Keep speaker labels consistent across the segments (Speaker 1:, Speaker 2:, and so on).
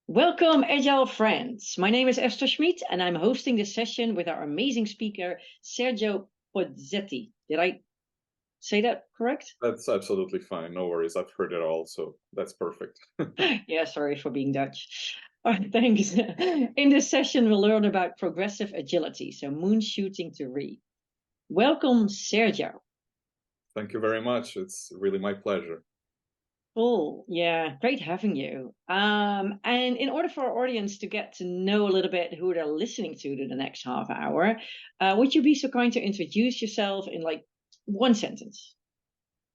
Speaker 1: Welcome, Agile friends. My name is Esther Schmid, and I'm hosting this session with our amazing speaker, Sergio Pozzetti. Did I say that correct?
Speaker 2: That's absolutely fine. No worries. I've heard it all, so that's perfect.
Speaker 1: Yeah, sorry for being Dutch. All right, thanks. In this session, we'll learn about progressive agility, so moon shooting to re. Welcome, Sergio.
Speaker 2: Thank you very much. It's really my pleasure.
Speaker 1: Cool. Yeah, great having you. And in order for our audience to get to know a little bit who they're listening to the next half hour, would you be so kind to introduce yourself in like one sentence?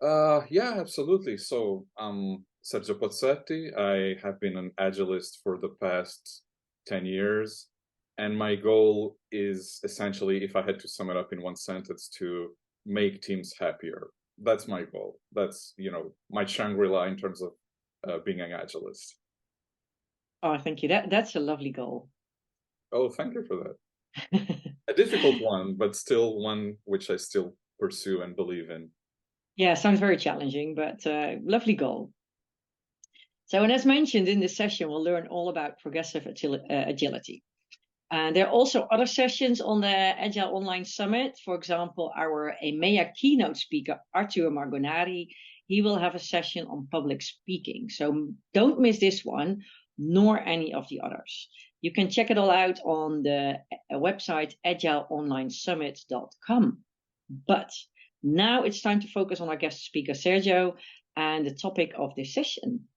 Speaker 2: Yeah, absolutely. So, Sergio Pozzetti. I have been an agilist for the past 10 years, and my goal is essentially, if I had to sum it up in one sentence, to make teams happier. That's my goal. That's, my Shangri-La in terms of being an agilist.
Speaker 1: Oh, thank you. That's a lovely goal.
Speaker 2: Oh, thank you for that. A difficult one, but still one which I still pursue and believe in.
Speaker 1: Yeah, sounds very challenging, but lovely goal. So, and as mentioned in this session, we'll learn all about progressive agility. And there are also other sessions on the Agile Online Summit. For example, our EMEA keynote speaker, Arthur Margonari, he will have a session on public speaking. So don't miss this one, nor any of the others. You can check it all out on the website agileonlinesummit.com. But now it's time to focus on our guest speaker, Sergio, and the topic of this session.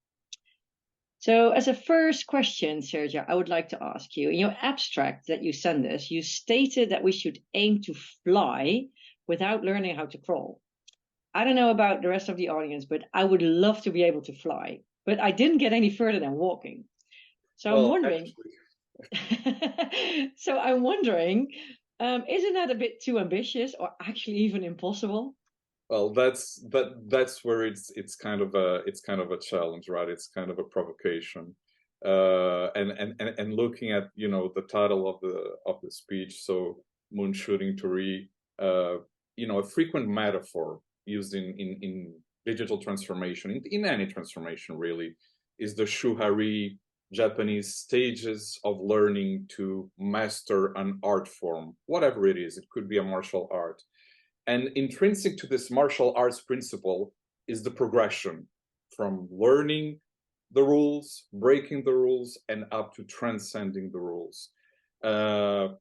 Speaker 1: So as a first question, Sergio, I would like to ask you, in your abstract that you sent us, you stated that we should aim to fly without learning how to crawl. I don't know about the rest of the audience, but I would love to be able to fly, but I didn't get any further than walking. So I'm wondering, isn't that a bit too ambitious or actually even impossible?
Speaker 2: Well, that's where it's kind of a challenge, right? It's kind of a provocation. And looking at the title of the speech, so moon shooting to re, a frequent metaphor used in digital transformation, in any transformation really, is the Shuhari, Japanese stages of learning to master an art form, whatever it is. It could be a martial art. And intrinsic to this martial arts principle is the progression from learning the rules, breaking the rules, and up to transcending the rules. And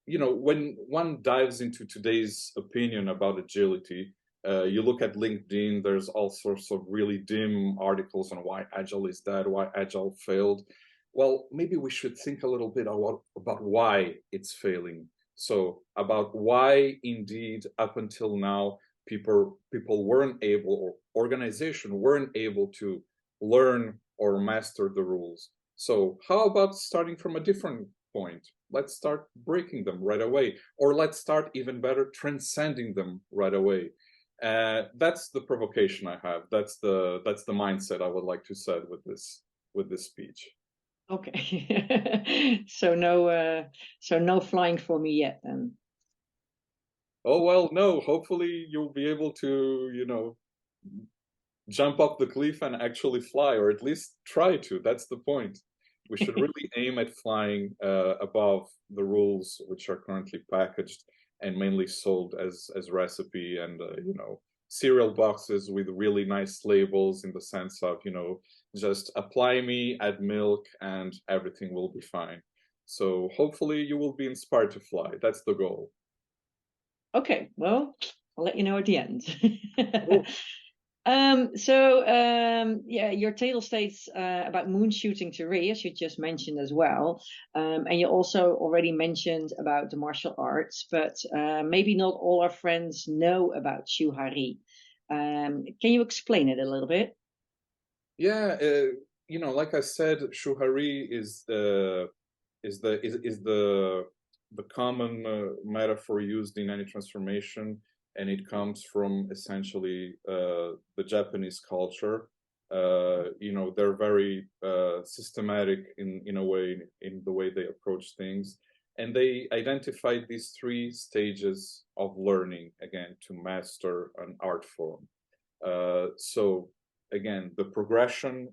Speaker 2: when one dives into today's opinion about agility, you look at LinkedIn, there's all sorts of really dim articles on why Agile is dead, why Agile failed. Well, maybe we should think a little bit about why it's failing. So about why indeed up until now people weren't able, or organization weren't able to learn or master the rules. So how about starting from a different point? Let's start breaking them right away, or let's start even better transcending them right away. That's the provocation I have. That's the mindset I would like to set with this speech.
Speaker 1: Okay. So no flying for me yet then.
Speaker 2: Oh, well, no, hopefully you'll be able to, jump off the cliff and actually fly, or at least try to. That's the point. We should really aim at flying above the rules, which are currently packaged and mainly sold as recipe and, cereal boxes with really nice labels, in the sense of, just apply me, add milk, and everything will be fine. So hopefully you will be inspired to fly. That's the goal.
Speaker 1: Okay, well, I'll let you know at the end.
Speaker 2: Cool.
Speaker 1: Yeah, your title states about moon shooting to re, as you just mentioned as well. And you also already mentioned about the martial arts, but maybe not all our friends know about Shuhari. Can you explain it a little bit?
Speaker 2: Yeah, like I said, Shuhari is the common metaphor used in any transformation, and it comes from essentially the Japanese culture. They're very systematic in a way, in the way they approach things, and they identified these three stages of learning, again, to master an art form. So again, the progression